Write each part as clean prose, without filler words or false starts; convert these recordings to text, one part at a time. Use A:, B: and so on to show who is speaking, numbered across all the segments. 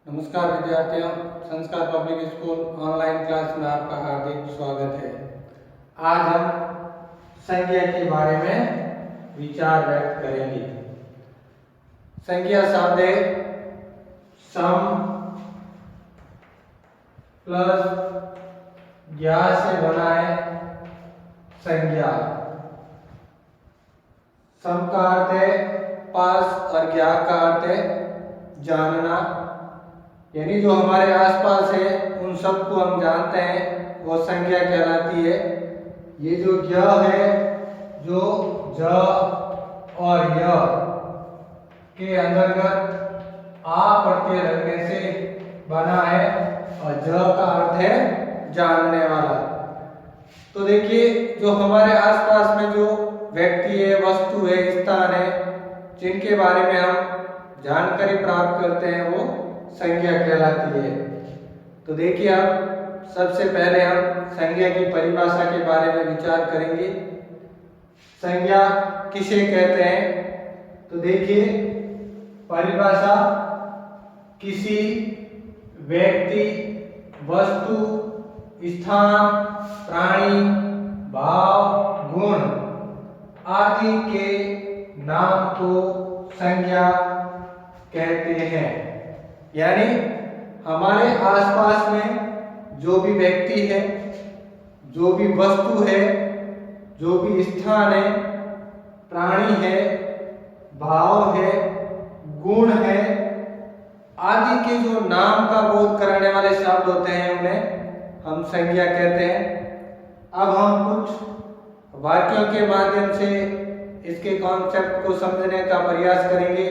A: नमस्कार विद्यार्थियों, संस्कार पब्लिक स्कूल ऑनलाइन क्लास में आपका हार्दिक स्वागत है। आज हम संज्ञा के बारे में विचार व्यक्त करेंगे। संज्ञा शब्द है सम प्लस ज्ञा से बना है संज्ञा। सम का अर्थ है पास और ज्ञा का अर्थ है जानना, यानी जो हमारे आसपास है उन सबको हम जानते हैं, वो संज्ञा कहलाती है। ये जो ज है, जो ज और य के अंतर्गत आ प्रत्यय लगने से बना है और ज का अर्थ है जानने वाला। तो देखिए, जो हमारे आसपास में जो व्यक्ति है, वस्तु है, स्थान है, जिनके बारे में हम जानकारी प्राप्त करते हैं, वो संज्ञा कहलाती है। तो देखिए, अब सबसे पहले हम संज्ञा की परिभाषा के बारे में विचार करेंगे। संज्ञा किसे कहते हैं? तो देखिए, परिभाषा किसी व्यक्ति, वस्तु, स्थान, प्राणी, भाव, गुण आदि के नाम को संज्ञा कहते हैं। यानी हमारे आसपास में जो भी व्यक्ति है, जो भी वस्तु है, जो भी स्थान है, प्राणी है, भाव है, गुण है आदि के जो नाम का बोध कराने वाले शब्द होते हैं, उन्हें हम संज्ञा कहते हैं। अब हम कुछ वाक्यों के माध्यम से इसके कॉन्सेप्ट को समझने का प्रयास करेंगे।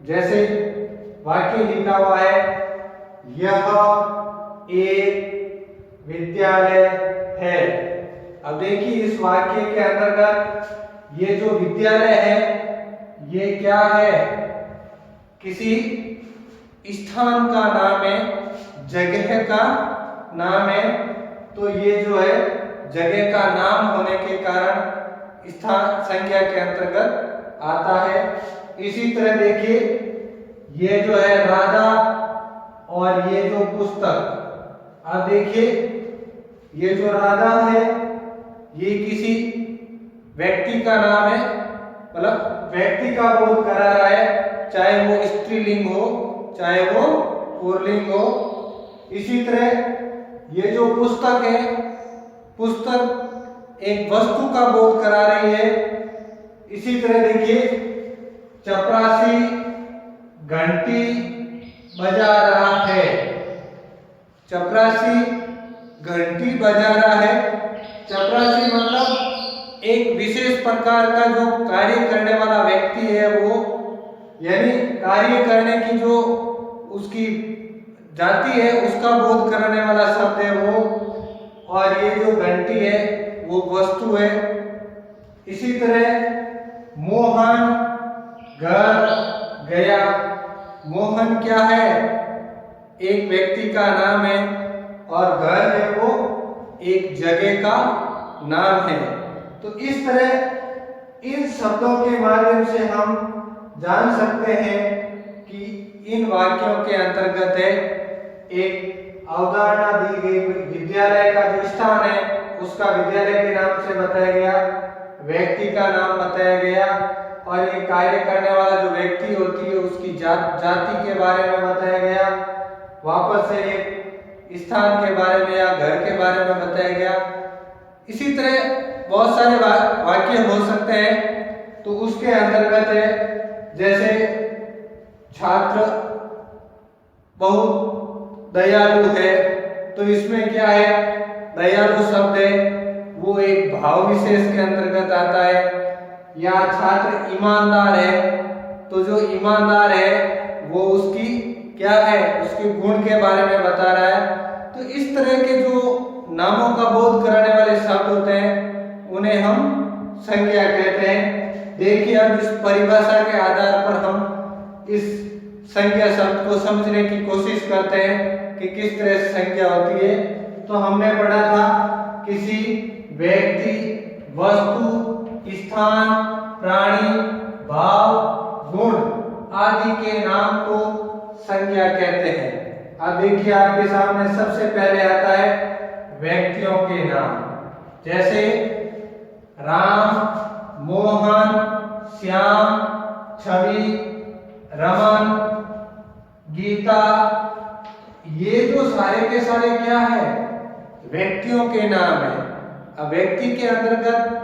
A: जैसे वाक्य लिखा हुआ है, यह एक विद्यालय है। अब देखिए, इस वाक्य के अंतर्गत ये जो विद्यालय है, ये क्या है? किसी स्थान का नाम है, जगह का नाम है। तो ये जो है जगह का नाम होने के कारण स्थान संज्ञा के अंतर्गत आता है। इसी तरह देखिए, ये जो है राधा और ये जो पुस्तक। अब देखिए, ये जो राधा है, ये किसी व्यक्ति का नाम है, मतलब व्यक्ति का बोध करा रहा है, चाहे वो स्त्रीलिंग हो, चाहे वो पुल्लिंग हो। इसी तरह ये जो पुस्तक है, पुस्तक एक वस्तु का बोध करा रही है। इसी तरह देखिए, चपरासी घंटी बजा रहा है। चपरासी घंटी बजा रहा है। चपरासी मतलब एक विशेष प्रकार का जो कार्य करने वाला व्यक्ति है, वो यानी कार्य करने की जो उसकी जाति है, उसका बोध कराने वाला शब्द है वो। और ये जो घंटी है, वो वस्तु है। इसी तरह मोहन घर गया। मोहन क्या है? एक व्यक्ति का नाम है, और घर है वो एक जगह का नाम है। तो इस तरह इन शब्दों के माध्यम से हम जान सकते हैं कि इन वाक्यों के अंतर्गत है एक अवधारणा दी गई। विद्यालय का जो स्थान है, उसका विद्यालय के नाम से बताया गया, व्यक्ति का नाम बताया गया, और ये कार्य करने वाला जो व्यक्ति होती है, उसकी जाति के बारे में बताया गया। वापस से एक स्थान के बारे में या घर के बारे में बताया गया। इसी तरह बहुत सारे वाक्य हो सकते हैं। तो उसके अंतर्गत है, जैसे छात्र बहुत दयालु है। तो इसमें क्या है? दयालु शब्द है, वो एक भाव विशेष के अंतर्गत आता है। या छात्र ईमानदार है, तो जो ईमानदार है वो उसकी क्या है? उसके गुण के बारे में बता रहा है। तो इस तरह के जो नामों का बोध कराने वाले शब्द होते हैं, उन्हें हम संज्ञा कहते हैं। देखिए, अब इस परिभाषा के आधार पर हम इस संज्ञा शब्द को समझने की कोशिश करते हैं कि किस तरह से संज्ञा होती है। तो हमने पढ़ा था, किसी व्यक्ति, वस्तु, स्थान, प्राणी, भाव, गुण आदि के नाम को संज्ञा कहते हैं। अब देखिए आपके सामने सबसे पहले आता है व्यक्तियों के नाम, जैसे राम, मोहन, श्याम, छवि, रमन, गीता। ये जो सारे के सारे क्या है, व्यक्तियों के नाम है। अब व्यक्ति के अंतर्गत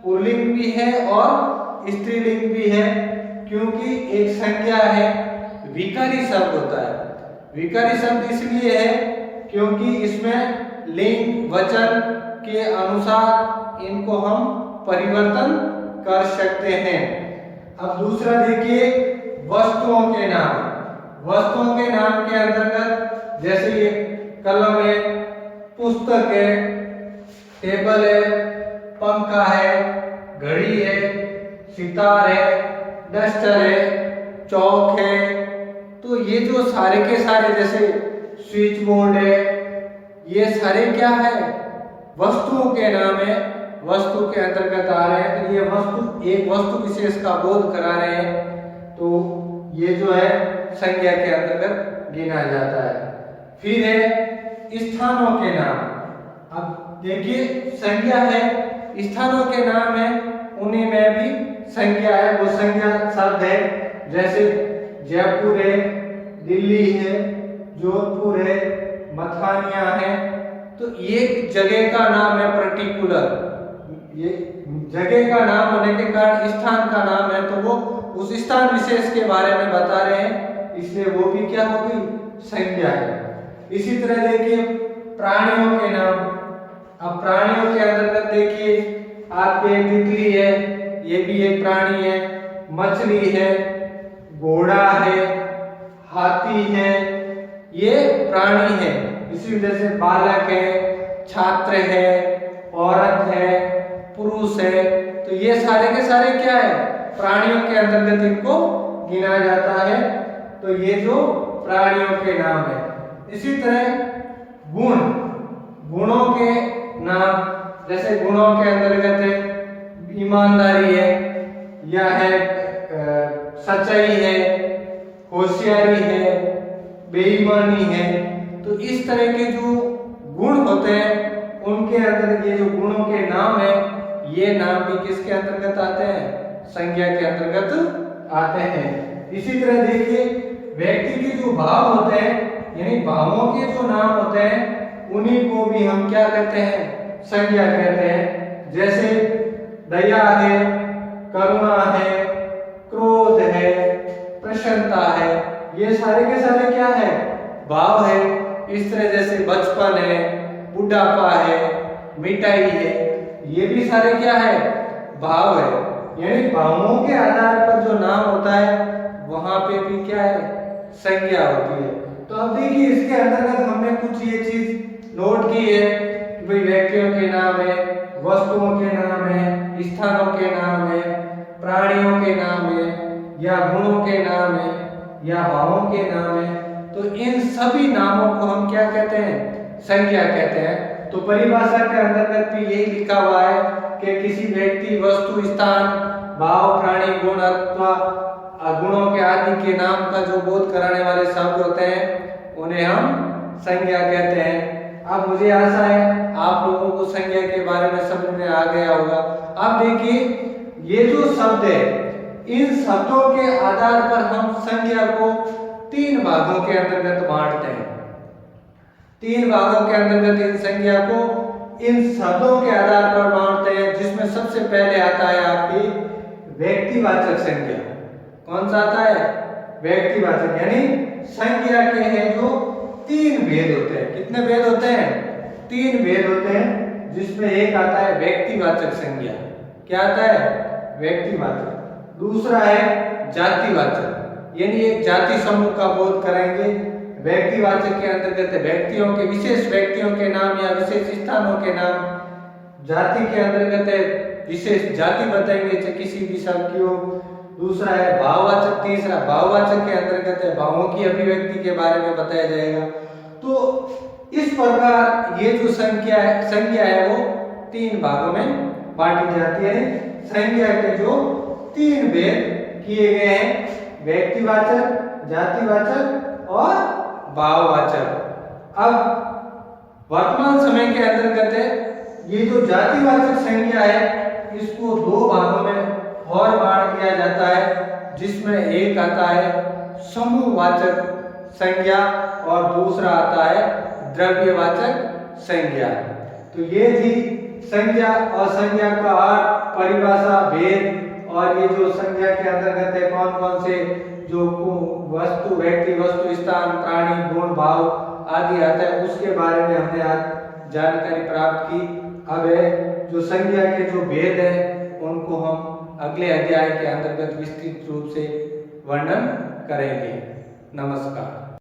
A: पुल्लिंग भी है और स्त्रीलिंग भी है, क्योंकि एक संज्ञा है, विकारी शब्द होता है। विकारी शब्द इसलिए है क्योंकि इसमें लिंग वचन के अनुसार इनको हम परिवर्तन कर सकते हैं। अब दूसरा देखिए वस्तुओं के नाम। वस्तुओं के नाम के अंतर्गत जैसे ये कलम है, पुस्तक है, टेबल है, पंखा है, घड़ी है, सितार है, डस्टर है, चौक है। तो ये जो सारे के सारे जैसे स्विच बोर्ड है, ये सारे क्या है, वस्तुओं के नाम है, वस्तु के अंतर्गत आ रहे हैं। तो ये वस्तु एक वस्तु विशेष का बोध करा रहे हैं, तो ये जो है संज्ञा के अंतर्गत गिना जाता है। फिर है स्थानों के नाम। अब देखिए संज्ञा है, स्थानों के नाम है, उन्हीं में भी संज्ञा है, वो संज्ञा शब्द है। जैसे जयपुर है, दिल्ली है, जोधपुर है, मथानिया है। तो ये जगह का नाम है पर्टिकुलर, ये जगह का नाम होने के कारण स्थान का नाम है, तो वो उस स्थान विशेष के बारे में बता रहे हैं, इसलिए वो भी क्या होगी, संज्ञा है। इसी तरह देखिए प्राणियों के नाम। अब प्राणियों के अंतर्गत देखिए आपके तितली है, ये भी एक प्राणी है, मछली है, घोड़ा है, हाथी है, ये प्राणी है। इसी वजह से बालक है, छात्र है, औरत है, पुरुष है, तो ये सारे के सारे क्या है, प्राणियों के अंतर्गत इनको गिना जाता है। तो ये जो प्राणियों के नाम है। इसी तरह गुण, गुणों के नाम, जैसे गुणों के अंतर्गत है ईमानदारी है, या है सच्चाई है, होशियारी है, बेईमानी है। तो इस तरह के जो गुण होते हैं उनके अंदर ये जो गुणों के नाम है, ये नाम भी किसके अंतर्गत आते हैं, संज्ञा के अंतर्गत आते हैं। इसी तरह देखिए व्यक्ति के जो भाव होते हैं, यानी भावों के जो नाम होते हैं, उन्हीं को भी हम क्या कहते हैं, संज्ञा कहते हैं। जैसे दया है, करुणा है, क्रोध है, प्रसन्नता है, ये सारे के सारे क्या है, भाव है। इस तरह जैसे बचपन है, बुढ़ापा है, मिठाई है, ये भी सारे क्या है, भाव है। यानी भावों के आधार पर जो नाम होता है वहां पे भी क्या है, संज्ञा होती है। तो अब देखिए इसके अंतर्गत हमने कुछ ये चीज नोट की है कि भाई व्यक्तियों के नाम है, वस्तुओं के नाम है, स्थानों के नाम है, प्राणियों के नाम है, या गुणों के नाम है, या भावों के नाम है। तो इन सभी नामों को हम क्या कहते हैं, संज्ञा कहते हैं। तो परिभाषा के अंतर्गत भी यही लिखा हुआ है कि किसी व्यक्ति, वस्तु, स्थान, भाव, प्राणी, गुण अथवा गुणों के आदि के नाम का जो बोध कराने वाले शब्द होते हैं उन्हें हम संज्ञा कहते हैं। अब मुझे आशा है आप लोगों को संज्ञा के बारे में समझ में आ गया होगा। अब देखिए ये जो शब्द है, इन शब्दों के आधार पर हम संज्ञा को तीन भागों के अंतर्गत बांटते हैं। तीन भागों के अंतर्गत इन संज्ञा को इन शब्दों के आधार पर बांटते हैं, जिसमें सबसे पहले आता है आपकी व्यक्तिवाचक संज्ञा। कौन सा आता है, व्यक्तिवाचक। यानी संज्ञा के हैं जो तीन भेद होते हैं। कितने भेद होते हैं, तीन भेद होते हैं, जिसमें एक आता है व्यक्तिवाचक संज्ञा। क्या आता है, व्यक्तिवाचक। दूसरा है जातिवाचक, यानी एक जाति समूह का बोध करेंगे। व्यक्तिवाचक के अंतर्गत व्यक्तियों के, विशेष व्यक्तियों के नाम या विशेष स्थानों के नाम। जाति के अंतर्गत है विशेष जाति बताएंगे, चाहे किसी भी शब्द की हो। दूसरा है भाववाचक। तीसरा भाववाचक के अंतर्गत है भावों की अभिव्यक्ति के बारे में बताया जाएगा। तो इस प्रकार ये जो संज्ञा है वो तीन भागों में बांटी जाती है। संज्ञा के जो तीन भेद किए गए हैं, व्यक्तिवाचक, जातिवाचक भाववाचक। अब वर्तमान समय के अंतर्गत है ये जो जातिवाचक संज्ञा है इसको दो भागों में और बांट दिया जाता है, जिसमें एक आता है समूहवाचक संज्ञा और दूसरा आता है द्रव्यवाचक संज्ञा। तो ये थी संज्ञा और संज्ञा का अर्थ, परिभाषा, भेद, और ये जो संज्ञा के अंतर्गत है कौन कौन से जो वस्तु, व्यक्ति, वस्तु, स्थान, प्राणी, गुण, भाव आदि आता है उसके बारे में हमने आज जानकारी प्राप्त की। अब है जो संज्ञा के जो भेद है उनको हम अगले अध्याय के अंतर्गत विस्तृत रूप से वर्णन करेंगे। नमस्कार।